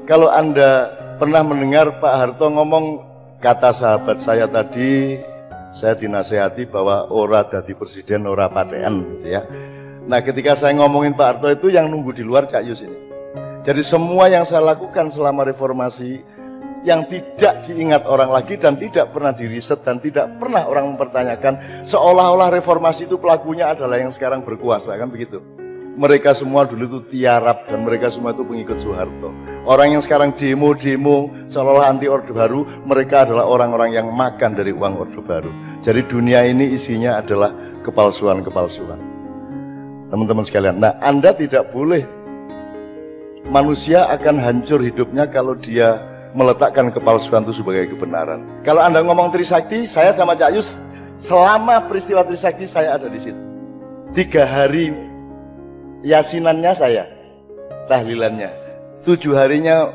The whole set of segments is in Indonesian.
Kalau Anda pernah mendengar Pak Harto ngomong, kata sahabat saya tadi, saya dinasehati bahwa ora dadi presiden ora patean gitu ya. Nah ketika saya ngomongin Pak Harto itu yang nunggu di luar Cak Yus ini. Jadi semua yang saya lakukan selama reformasi yang tidak diingat orang lagi dan tidak pernah diriset dan tidak pernah orang mempertanyakan, seolah-olah reformasi itu pelakunya adalah yang sekarang berkuasa, kan begitu. Mereka semua dulu itu tiarap dan mereka semua itu pengikut Soeharto. Orang yang sekarang demo-demo seolah-olah anti Orde Baru, mereka adalah orang-orang yang makan dari uang Orde Baru. Jadi dunia ini isinya adalah kepalsuan-kepalsuan. Teman-teman sekalian, nah Anda tidak boleh, manusia akan hancur hidupnya kalau dia meletakkan kepalsuan itu sebagai kebenaran. Kalau Anda ngomong Trisakti, saya sama Cak Yus selama peristiwa Trisakti saya ada di situ. 3 hari yasinannya saya, tahlilannya. 7 harinya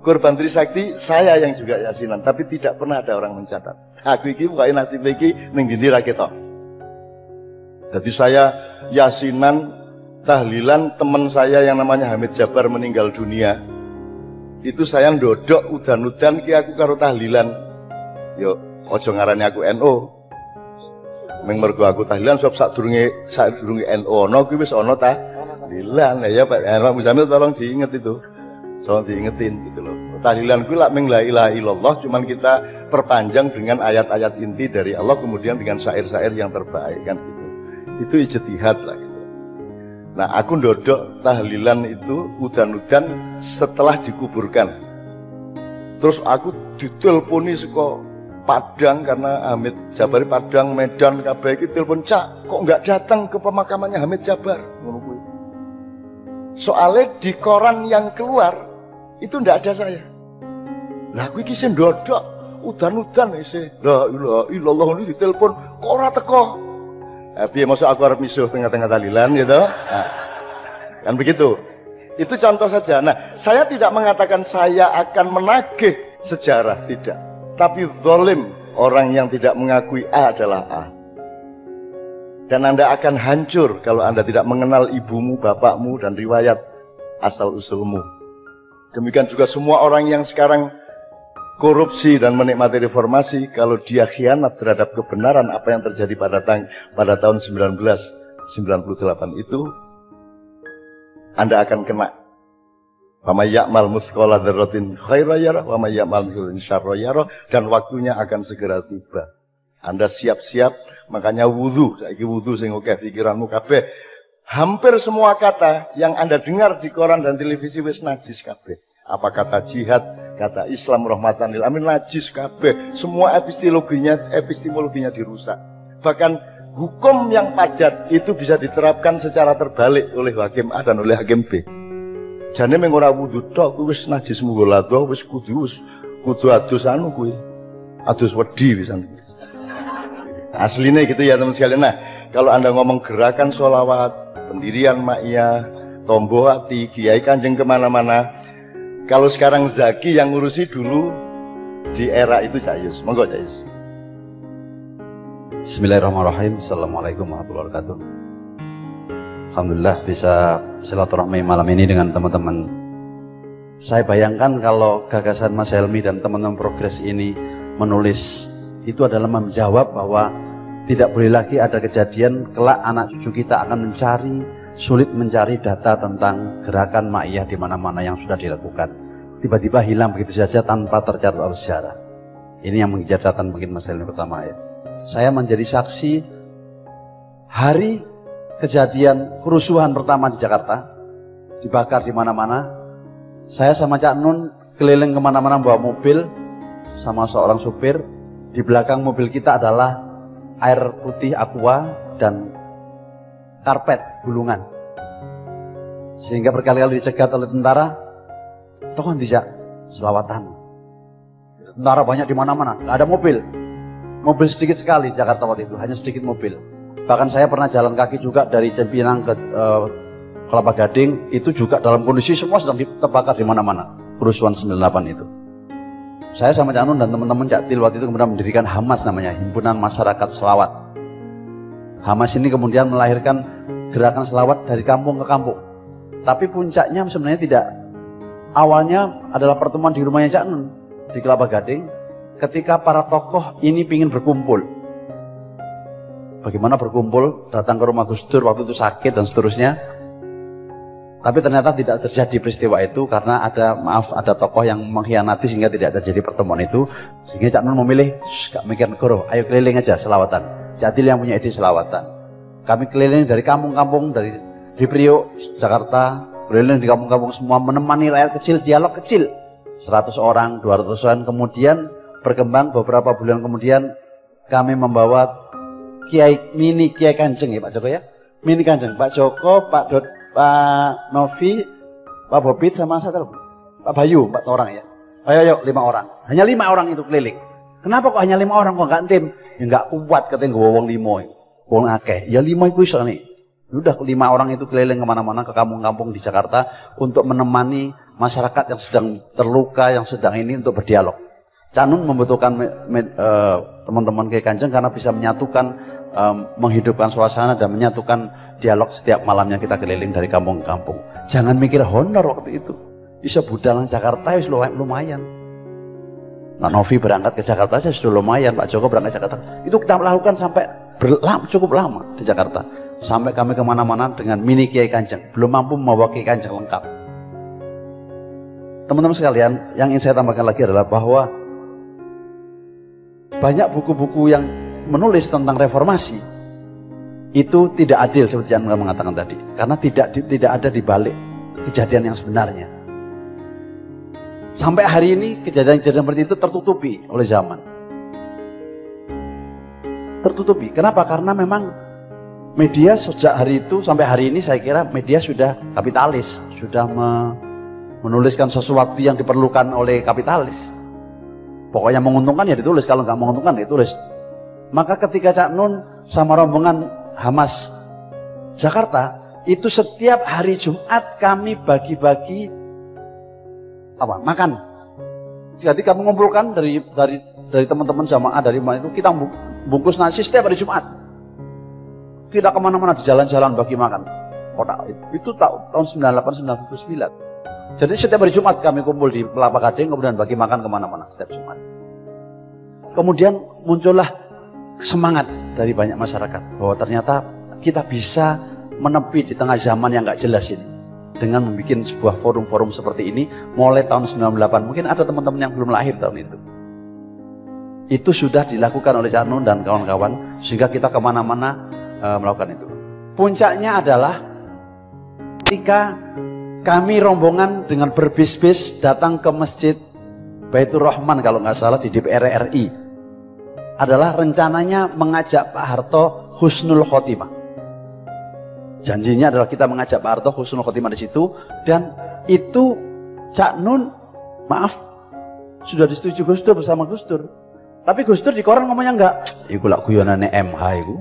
korban Trisakti, saya yang juga yasinan. Tapi tidak pernah ada orang mencatat. Aku iki pokoknya nasib iki ning ndi ra ketok. Jadi saya yasinan, tahlilan, teman saya yang namanya Hamid Jabar meninggal dunia. Itu saya ndodok udan-udan ki aku karo tahlilan. Yo aja ngarani aku NU. Ming mergo aku tahlilan sebab sadurunge NU ana kuwi wis ana tahlilan. Ya Pak Pak Muzamil tolong diinget itu. Tolong diingetin gitu loh. Tahlilan kuwi lak ming la ilaha illallah, cuman kita perpanjang dengan ayat-ayat inti dari Allah kemudian dengan syair-syair yang terbaik kan gitu. Itu ijtihad lah gitu. Nah aku ndodok tahlilan itu udan-udan setelah dikuburkan. Terus aku diteleponi saka Padang karena Hamid Jabar Padang, Medan, kabeh iki telepon, "Cak, kok enggak datang ke pemakamannya Hamid Jabar?" Ngono kuwi. Soalnya di koran yang keluar itu enggak ada saya. Lah aku iki sing ndodok udan-udan isih. La ilaha illallah ini ditelepon kok ora teko. Piye masuk aku harus misuh tengah-tengah tahlilan gitu. Nah, kan begitu. Itu contoh saja. Nah, saya tidak mengatakan saya akan menagih sejarah, tidak. Tapi zalim, orang yang tidak mengakui A adalah A. Dan Anda akan hancur kalau Anda tidak mengenal ibumu, bapakmu, dan riwayat asal-usulmu. Demikian juga semua orang yang sekarang korupsi dan menikmati reformasi, kalau dia khianat terhadap kebenaran apa yang terjadi pada tahun 1998 itu, Anda akan kena. Wa may ya'mal mithqala dzarratin khairan yarah wa may ya'mal mithqala syarran yarah, dan waktunya akan segera tiba. Anda siap-siap, makanya wudu, saiki wudu sing akeh pikiranmu kabeh. Hampir semua kata yang Anda dengar di koran dan televisi wis najis kabeh. Apa kata jihad, kata Islam rahmatan lil alamin, najis kabeh. Semua epistemologinya dirusak. Bahkan hukum yang padat itu bisa diterapkan secara terbalik oleh hakim A dan oleh hakim B. Jane mung ora wudu tok kuwi wis najis munggo lago wis kudu adus anu kuwi. Adus wedi pisan. Aslinya gitu ya teman sekalian. Nah, kalau Anda ngomong gerakan sholawat, pendirian Ma'iyah, tombo hati, Kiai Kanjeng kemana-mana, kalau sekarang Zaki yang ngurusi dulu di era itu Cak Yus. Monggo Cak Yus. Bismillahirrahmanirrahim. Assalamualaikum warahmatullahi wabarakatuh. Alhamdulillah bisa silaturahmi malam ini dengan teman-teman. Saya bayangkan kalau gagasan Mas Helmi dan teman-teman Progres ini menulis, itu adalah menjawab bahwa tidak boleh lagi ada kejadian kelak anak cucu kita akan sulit mencari data tentang gerakan Ma'iyah di mana-mana yang sudah dilakukan. Tiba-tiba hilang begitu saja tanpa tercatat oleh sejarah. Ini yang menjadi catatan mungkin Mas Helmi pertama ya. Saya menjadi saksi hari kejadian kerusuhan pertama di Jakarta, dibakar di mana-mana. Saya sama Cak Nun keliling kemana-mana bawa mobil sama seorang supir. Di belakang mobil kita adalah air putih aqua dan karpet gulungan. Sehingga berkali-kali dicegat oleh tentara. Toh tidak selawatan. Tentara banyak di mana-mana, nggak ada mobil. Mobil sedikit sekali Jakarta waktu itu, hanya sedikit mobil. Bahkan saya pernah jalan kaki juga dari Cipinang ke Kelapa Gading, itu juga dalam kondisi semua sedang terbakar di mana-mana. Kerusuhan 98 itu. Saya sama Cak Nun dan teman-teman Cak Til waktu itu kemudian mendirikan Hamas namanya, Himpunan Masyarakat Selawat. Hamas ini kemudian melahirkan gerakan selawat dari kampung ke kampung. Tapi puncaknya sebenarnya tidak awalnya adalah pertemuan di rumahnya Cak Nun di Kelapa Gading, ketika para tokoh ini ingin berkumpul. Bagaimana berkumpul, datang ke rumah Gus Dur waktu itu sakit dan seterusnya. Tapi ternyata tidak terjadi peristiwa itu karena ada tokoh yang mengkhianati sehingga tidak terjadi pertemuan itu. Sehingga Cak Nun memilih, gak mikir negara, ayo keliling aja selawatan. Cak Adil yang punya ide selawatan. Kami keliling dari kampung-kampung, di Priok, Jakarta, keliling di kampung-kampung semua, menemani rakyat kecil, dialog kecil. 100 orang, 200 orang, kemudian berkembang beberapa bulan kemudian kami membawa mini Kiai Kanjeng ya Pak Joko ya. Mini Kanjeng, Pak Joko, Pak Novi, Pak Bobit sama Pak Bayu, 4 orang ya. Ayo 5 orang. Hanya 5 orang itu keliling. Kenapa kok hanya 5 orang kok enggak tim? Ya enggak kuat katanya nggawa wong 5. Wong akeh. Ya 5 iku iso nih. Udah 5 orang itu keliling kemana-mana ke kampung-kampung di Jakarta untuk menemani masyarakat yang sedang terluka, yang sedang ini untuk berdialog. Cak Nun membutuhkan teman-teman Kiai Kanjeng karena bisa menyatukan, menghidupkan suasana dan menyatukan dialog setiap malamnya kita keliling dari kampung ke kampung. Jangan mikir honor waktu itu. Bisa budalan Jakarta wis lumayan. Pak Novi berangkat ke Jakarta aja sudah lumayan, Pak Joko berangkat ke Jakarta. Itu kita lakukan sampai cukup lama di Jakarta. Sampai kami kemana-mana dengan mini Kiai Kanjeng. Belum mampu membawa Kiai Kanjeng lengkap. Teman-teman sekalian, yang ingin saya tambahkan lagi adalah bahwa banyak buku-buku yang menulis tentang reformasi itu tidak adil seperti yang Anda mengatakan tadi, karena tidak ada di balik kejadian yang sebenarnya. Sampai hari ini kejadian-kejadian seperti itu tertutupi oleh zaman. Tertutupi. Kenapa? Karena memang media sejak hari itu sampai hari ini saya kira media sudah kapitalis, sudah menuliskan sesuatu yang diperlukan oleh kapitalis. Pokoknya menguntungkan ya ditulis, kalau nggak menguntungkan ya ditulis. Maka ketika Cak Nun sama rombongan Hamas Jakarta itu setiap hari Jumat kami bagi-bagi makan. Jadi kami mengumpulkan dari teman-teman jamaah dari mana itu kita bungkus nasi setiap hari Jumat. Kita kemana-mana di jalan-jalan bagi makan. Itu tahun 98-99. Jadi setiap hari Jumat kami kumpul di Kelapa Gading kemudian bagi makan kemana-mana setiap Jumat. Kemudian muncullah semangat dari banyak masyarakat bahwa ternyata kita bisa menepi di tengah zaman yang gak jelas ini dengan membuat sebuah forum-forum seperti ini mulai tahun 98. Mungkin ada teman-teman yang belum lahir tahun itu. Itu sudah dilakukan oleh Cak Nun dan kawan-kawan sehingga kita kemana-mana melakukan itu. Puncaknya adalah ketika kami rombongan dengan berbis-bis datang ke Masjid Baitur Rahman kalau nggak salah di DPR RI. Adalah rencananya mengajak Pak Harto husnul khotimah. Janjinya adalah kita mengajak Pak Harto husnul khotimah di situ, dan itu Cak Nun sudah disetujui Gus Dur bersama Gus Dur. Tapi Gus Dur di koran ngomongnya enggak. Iku lak guyonane MH iku.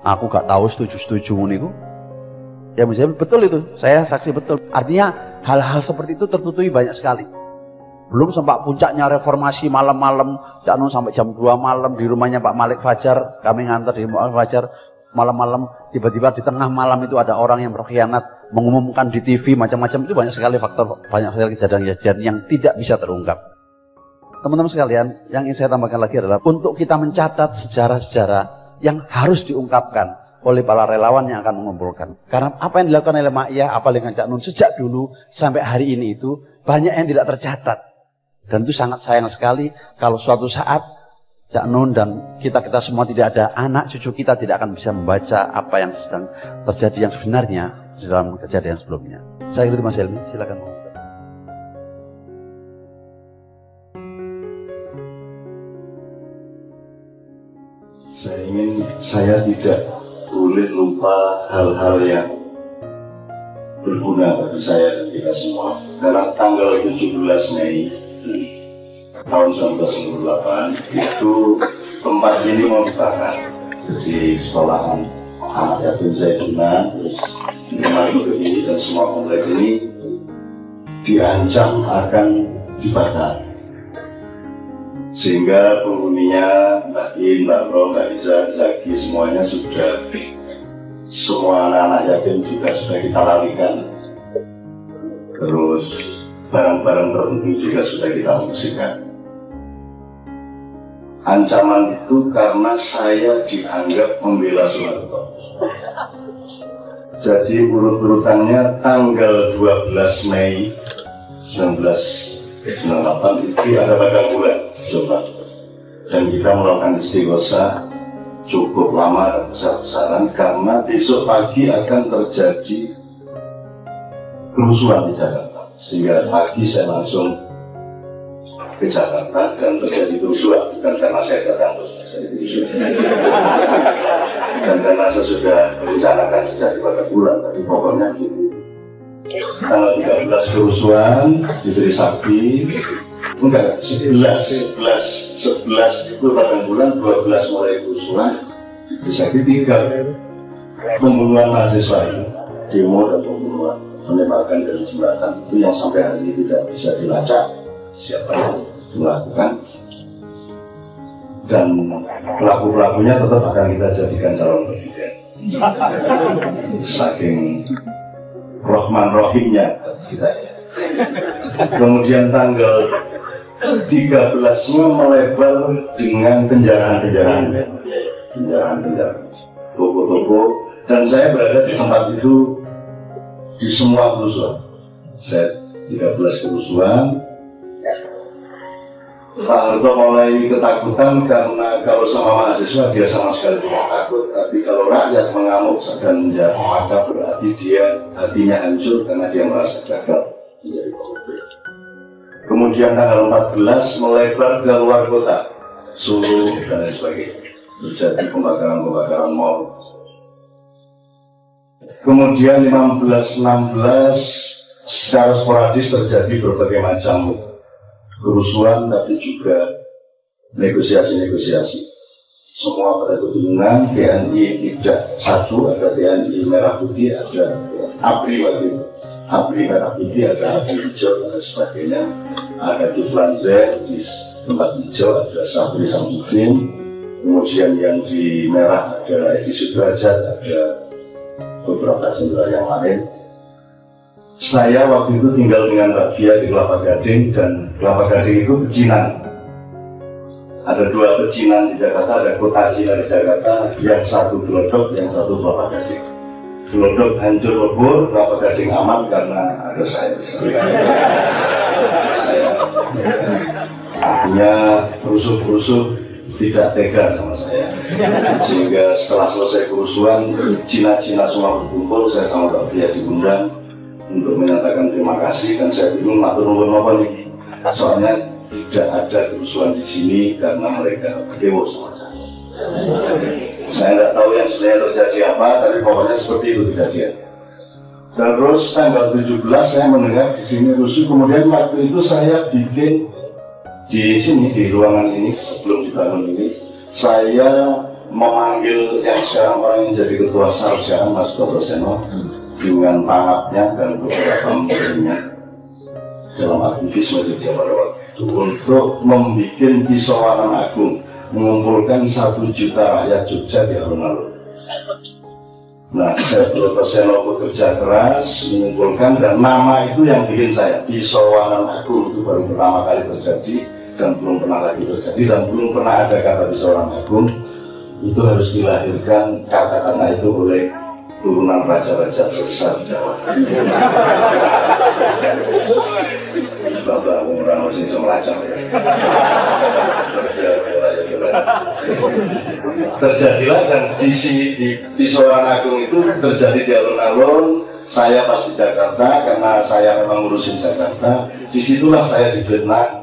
Aku gak tahu setuju niku. Ya misalnya betul itu, saya saksi betul. Artinya hal-hal seperti itu tertutupi banyak sekali. Belum sempat puncaknya reformasi malam-malam, Cak Nun sampai jam 2 malam di rumahnya Pak Malik Fajar, kami ngantar di rumah Fajar malam-malam, tiba-tiba di tengah malam itu ada orang yang berkhianat, mengumumkan di TV macam-macam. Itu banyak sekali faktor, banyak sekali kejadian-kejadian yang tidak bisa terungkap. Teman-teman sekalian, yang ingin saya tambahkan lagi adalah untuk kita mencatat sejarah-sejarah yang harus diungkapkan oleh para relawan yang akan mengumpulkan. Karena apa yang dilakukan oleh Ma'iyah, apa dengan Cak Nun sejak dulu sampai hari ini itu banyak yang tidak tercatat. Dan itu sangat sayang sekali kalau suatu saat Cak Nun dan kita semua tidak ada, anak cucu kita tidak akan bisa membaca apa yang sedang terjadi yang sebenarnya di dalam kejadian sebelumnya. Saya kira itu Mas Helmi, silakan. Saya tidak boleh lupa hal-hal yang berguna bagi saya dan kita semua. Karena tanggal 17 Mei tahun 1998 itu tempat ini mau dibakar. Jadi sekolahan anak yatim Zaituna, terus ini dan semua komplek ini diancam akan dibakar. Sehingga penghuninya Mbak In, Mbak Ro, Mbak Iza, Zaki semuanya sudah, semua anak-anak yatim juga sudah kita larikan. Terus barang-barang tertentu juga sudah kita fungsikan. Ancaman itu karena saya dianggap membela Soeharto. Jadi urut-urutannya tanggal 12 Mei 1998 itu ada pada bulan coba. Dan kita melakukan istighosa cukup lama dan besar-besaran karena besok pagi akan terjadi kerusuhan di Jakarta. Sehingga pagi saya langsung ke Jakarta dan terjadi kerusuhan, bukan karena saya datang terus terjadi kerusuhan, dan karena saya sudah merencanakan sejak pada bulan, tapi pokoknya gitu. Tanggal 13 kerusuhan di Trisakti, enggak, 11 itu pada bulan, 12 mulai kerusuhan di Trisakti, 3 pembunuhan mahasiswa ini, demo dan pembunuhan, menembakkan dari jembatan itu yang sampai hari ini tidak bisa dilacak siapa yang melakukan, dan pelaku-pelakunya tetap akan kita jadikan calon presiden. Saking Rahman Rahimnya kita. Kemudian tanggal 13-nya melebar dengan penjarahan-penjarahan, toko-toko, dan saya berada di tempat itu di semua kerusuhan. Saya 13 kerusuhan. Pak Harto mulai ketakutan karena kalau sama mahasiswa dia sama sekali tidak takut, tapi kalau rakyat mengamuk dan menjadi maka berarti dia hatinya hancur karena dia merasa gagal menjadi pemimpin. Kemudian tanggal 14 melebar ke luar kota, Solo dan lain sebagainya, terjadi pembakaran mal. Kemudian 15-16 secara sporadis terjadi berbagai macam kerusuhan, tapi juga negosiasi-negosiasi. Semua pada kebingungan, TNI tidak satu, ada TNI merah putih, ada ABRI waktu itu, ABRI merah putih, ada ABRI hijau dan sebagainya. Ada Kiflan Zain di tempat hijau, ada Sabri Samsudin. Kemudian yang di merah ada Edi Sudrajat, ada beberapa jenderal yang lain. Saya waktu itu tinggal dengan Mbak Fia di Kelapa Gading, dan Kelapa Gading itu pecinan. Ada 2 pecinan di Jakarta, ada kota Cina di Jakarta, yang satu Glodok, yang satu Kelapa Gading. Glodok hancur lebur, Kelapa Gading aman karena ada saya di sana. Artinya perusuh-perusuh tidak tega sama saya, sehingga setelah selesai kerusuhan, Cina-Cina semua berkumpul, saya sama Mbak Fia diundang untuk menyatakan terima kasih, dan saya bingung matur nuwun apa nih, soalnya tidak ada kerusuhan di sini karena mereka berdewo sama saya. Saya tidak tahu yang sebenarnya terjadi apa, tapi pokoknya seperti itu kejadian. Terus tanggal 17 saya mendengar di sini rusuh, kemudian waktu itu saya bikin di sini, di ruangan ini sebelum dibangun ini, saya memanggil yang sekarang orang yang jadi ketua SAR sekarang, Mas Toto Seno, dengan pangapnya dan beberapa menterinya dalam aktivisme di Jawa Barat itu untuk membuat Pisauwanan Agung, mengumpulkan 1 juta rakyat Jogja di alun-alun. Nah, saya Seno bekerja keras mengumpulkan, dan nama itu yang bikin saya Pisauwanan Agung, itu baru pertama kali terjadi dan belum pernah lagi terjadi, dan belum pernah ada kata Pisauwanan Agung. Itu harus dilahirkan kata-kata itu oleh turunan raja-raja besar Jawa. Bapak orang masih semacam ya. Terjadilah, dan di Pisauwanan Agung itu terjadi di alun-alun. Saya pas di Jakarta karena saya memang ngurusin Jakarta. Disitulah saya difitnah.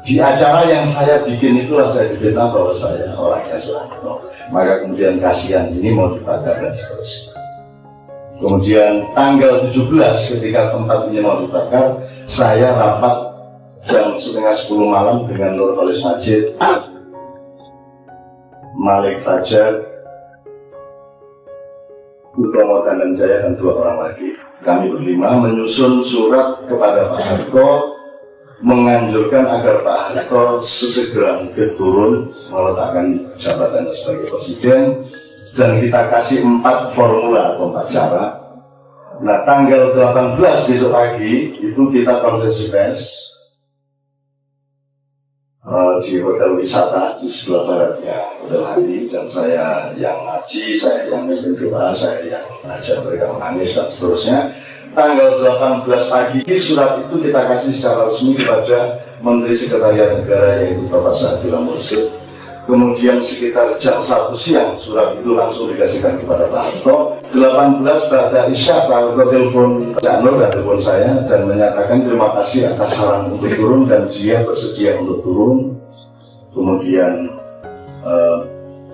Di acara yang saya bikin itulah saya difitnah bahwa saya orangnya Soeharto. Maka kemudian kasihan ini mau dibakar dan seterusnya. Kemudian tanggal 17 ketika tempat ini mau dibakar, saya rapat jam setengah 10 malam dengan Nurholis Majid, Malik Fajar, Utomo Dananjaya, dan 2 orang lagi. Kami berlima menyusun surat kepada Pak Harto, menganjurkan agar Pak Harto sesegera mungkin turun meletakkan jabatannya sebagai presiden, dan kita kasih 4 formula atau 4 cara Nah, tanggal 18 besok pagi itu kita konferensi pers di hotel wisata di sebelah baratnya Hotel Handi, dan saya yang ngaji, saya yang mimpin doa, saya yang ngajak mereka menangis dan seterusnya. Tanggal 18 pagi surat itu kita kasih secara resmi kepada Menteri Sekretariat Negara yaitu Bapak Saadillah Mursyid. Kemudian sekitar jam 1 siang surat itu langsung dikasihkan kepada Pak Harto. 18 pada Isya Pak Harto telepon Cak Nur dan telepon saya dan menyatakan terima kasih atas saran untuk turun dan dia bersedia untuk turun. Kemudian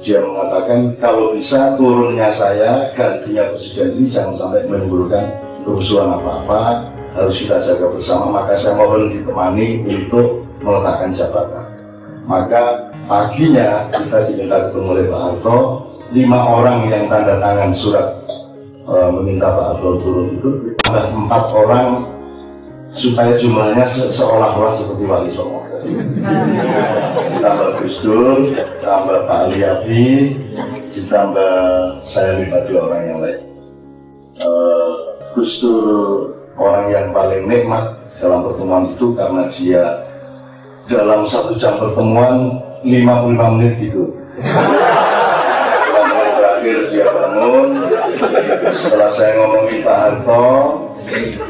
dia mengatakan kalau bisa turunnya saya gantinya presiden ini jangan sampai menimbulkan kerusuhan apa-apa, harus kita jaga bersama, maka saya mohon ditemani untuk meletakkan jabatan. Maka paginya kita diminta ketemu oleh Pak Harto, 5 orang yang tanda tangan surat meminta Pak Harto turun itu, ditambah 4 orang supaya jumlahnya seolah-olah seperti Wali Songo. Ditambah Gus Dur, ditambah Pak Aliafi, ditambah saya 5 orang yang lain. Gus Dur orang yang paling nikmat dalam pertemuan itu karena dia dalam 1 jam pertemuan 55 menit gitu. Setelah terakhir dia bangun, setelah saya ngomongin Pak Harto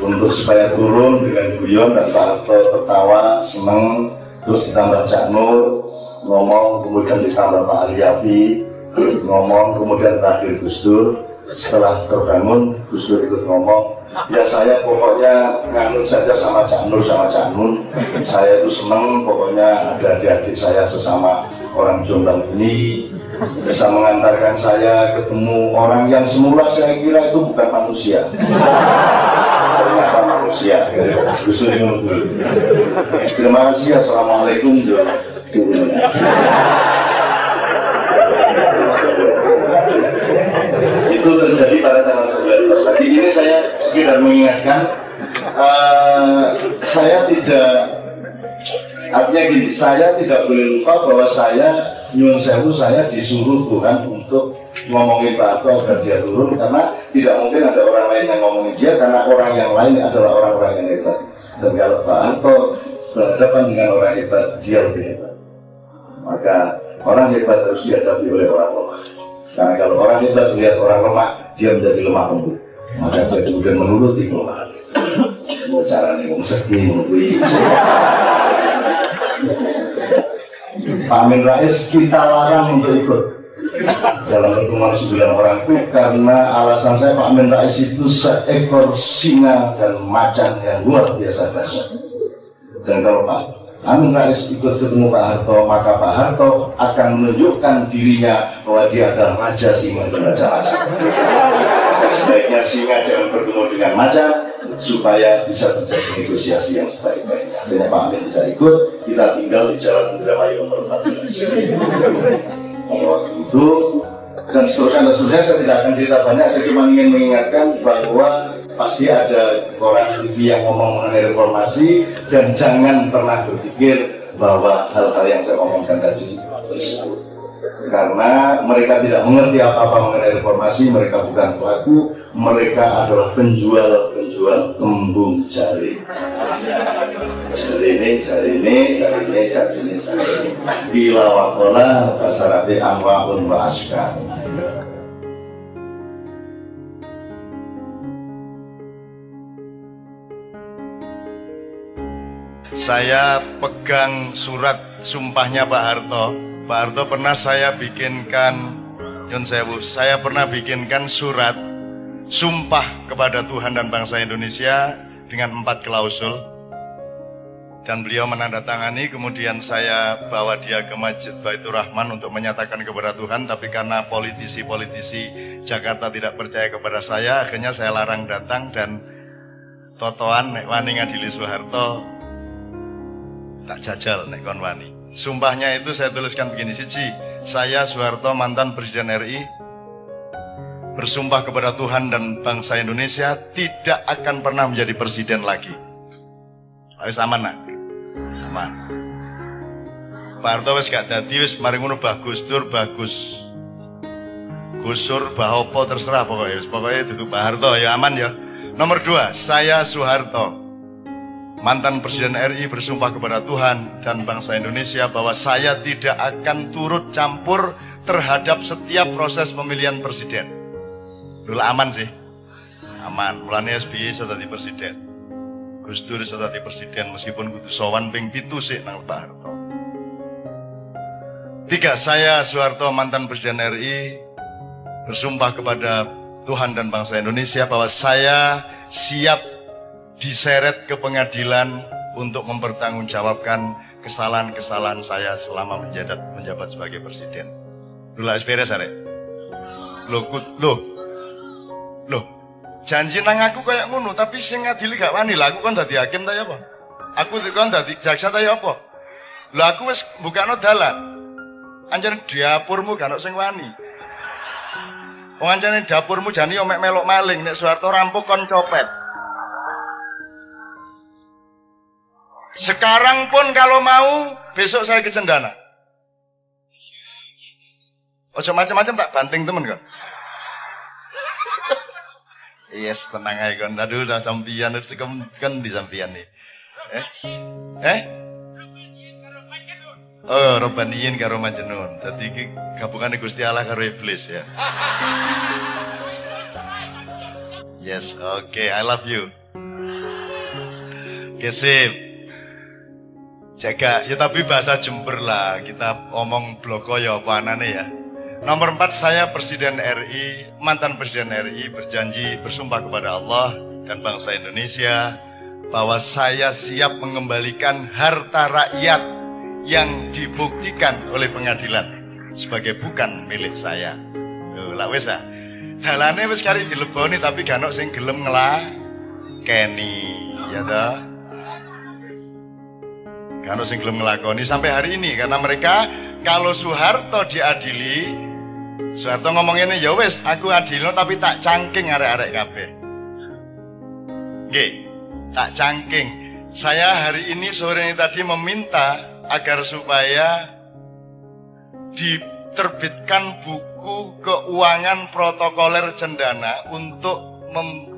untuk supaya turun dengan guyon, dan Pak Harto tertawa, seneng, terus ditambah Cak Nur ngomong, kemudian ditambah Pak Aliafi ngomong, kemudian terakhir Gus Dur. Setelah terbangun, Gus Dur ikut ngomong, ya saya pokoknya nganut saja sama Cak Nur, saya itu seneng, pokoknya ada adik-adik saya sesama orang Jombang ini bisa mengantarkan saya ketemu orang yang semula saya kira itu bukan manusia, ternyata manusia. Gus Dur dulu. Terima kasih, assalamualaikum. Itu terjadi pada tanggal 19. Jadi ini saya sekedar mengingatkan, saya tidak, artinya gini, saya tidak boleh lupa bahwa saya nyun sewu, saya disuruh Tuhan untuk ngomongin Pak Harto agar dia turun, karena tidak mungkin ada orang lain yang ngomongin dia, karena orang yang lain adalah orang-orang yang hebat. Dan kalau Pak Harto berhadapan dengan orang hebat, dia lebih hebat. Maka orang hebat harus dihadapi oleh orang lemah. Karena kalau orang hebat melihat orang lemah, dia menjadi lemah lembut. Maka dia kemudian menuruti kelemahan. Mau caranya mau sedih, mau Pak Amin Rais kita larang untuk ikut dalam pertemuan 9 orang itu, karena alasan saya Pak Amin Rais itu seekor singa dan macan yang luar biasa dahsyat. Dan kalau Pak Amin Rais ikut ketemu Pak Harto, maka Pak Harto akan menunjukkan dirinya bahwa dia adalah raja singa dan raja macan. Sebaiknya singa jangan bertemu dengan macan supaya bisa terjadi negosiasi yang sebaik-baiknya. Akhirnya Pak Amin tidak ikut, kita tinggal di Jalan Indramayu nomor 14. Pada waktu itu dan seterusnya saya tidak akan cerita banyak, saya cuma ingin mengingatkan bahwa pasti ada orang TV yang ngomong mengenai reformasi, dan jangan pernah berpikir bahwa hal-hal yang saya omongkan tadi tersebut, karena mereka tidak mengerti apa-apa mengenai reformasi. Mereka bukan pelaku, mereka adalah penjual kembung jari. Jari ini. Bila wakola basarabi anwa'un wa askar. Saya pegang surat sumpahnya Pak Harto. Pak Harto pernah saya bikinkan, Yun Sewu, saya pernah bikinkan surat sumpah kepada Tuhan dan bangsa Indonesia dengan 4 klausul. Dan beliau menandatangani, kemudian saya bawa dia ke Masjid Baitur Rahman untuk menyatakan kepada Tuhan. Tapi karena politisi-politisi Jakarta tidak percaya kepada saya, akhirnya saya larang datang, dan totoan nek wani ngadili Soeharto tak jajal nek kon wani. Sumpahnya itu saya tuliskan begini, siji, saya Soeharto mantan Presiden RI bersumpah kepada Tuhan dan bangsa Indonesia tidak akan pernah menjadi presiden lagi. Harus aman nak? Aman. Pak Harto wis gak dadi, wis mari ngono bagus Dur, bagus Gusur, Bahopo terserah pokoknya. Pokoknya itu Pak Harto ya aman ya. Nomor 2, saya Soeharto, mantan Presiden RI, bersumpah kepada Tuhan dan bangsa Indonesia bahwa saya tidak akan turut campur terhadap setiap proses pemilihan presiden. Dulu aman sih, aman. Mulanya SBY sudah jadi presiden, Gus Dur sudah jadi presiden, meskipun kudu sowan ping 7 sih nang Pak Harto. 3, saya Soeharto, mantan Presiden RI, bersumpah kepada Tuhan dan bangsa Indonesia bahwa saya siap diseret ke pengadilan untuk mempertanggungjawabkan kesalahan-kesalahan saya selama menjabat sebagai presiden. Dulu beres arek. Loh, janji nang aku kayak ngono, tapi sing ngadili gak wani lah. Aku kan dadi hakim ta ya apa? Aku kan dadi jaksa ta ya apa? Lho aku wis mbukakno dalan. Anjen dapurmu gak ono sing wani. Wong anjane dapurmu jane yo mek melok maling, nek Soeharto rampok kon copet. Sekarang pun kalau mau besok saya ke Cendana. Ojo macam-macam tak banting temen kan. Yes, tenang aja kan. Aduh, udah sampian, kan di sampian nih. Oh, Robaniyin karo Majnun. Dadi iki gabungane Gusti Allah karo iblis ya. Yes, okay, I love you. Sip. Jaga, ya tapi bahasa Jember lah. Kita omong bloko ya apa anane ya. Nomor 4, saya Presiden RI, mantan Presiden RI, berjanji bersumpah kepada Allah dan bangsa Indonesia bahwa saya siap mengembalikan harta rakyat yang dibuktikan oleh pengadilan sebagai bukan milik saya. Lah wis ah. Dalane wis kari dileboni tapi gak ono sing gelem nglakeni, ya toh. Gak ono sing gelem nglakoni sampai hari ini karena mereka kalau Soeharto diadili, Soeharto ngomong ini, ya wis aku adilno tapi tak cangking arek-arek kabeh. Nggih, tak cangking. Saya hari ini sore ini tadi meminta agar supaya diterbitkan buku keuangan protokoler Cendana untuk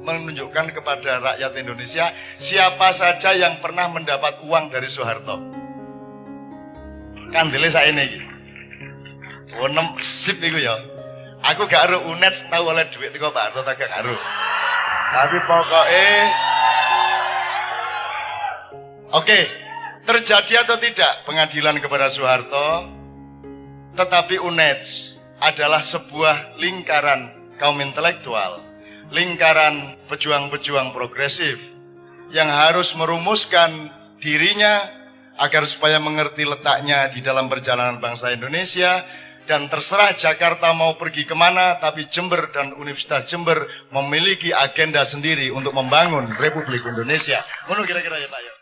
menunjukkan kepada rakyat Indonesia siapa saja yang pernah mendapat uang dari Soeharto. Kandile saiki. Onem sip iku ya. Aku gak aru UNED tahu oleh duit teko Pak Harto tak gak aru. Tapi pokoknya oke, terjadi atau tidak pengadilan kepada Soeharto, tetapi UNED adalah sebuah lingkaran kaum intelektual, lingkaran pejuang-pejuang progresif yang harus merumuskan dirinya agar supaya mengerti letaknya di dalam perjalanan bangsa Indonesia. Dan terserah Jakarta mau pergi kemana, tapi Jember dan Universitas Jember memiliki agenda sendiri untuk membangun Republik Indonesia. Menurut kira-kira ya Pak ya.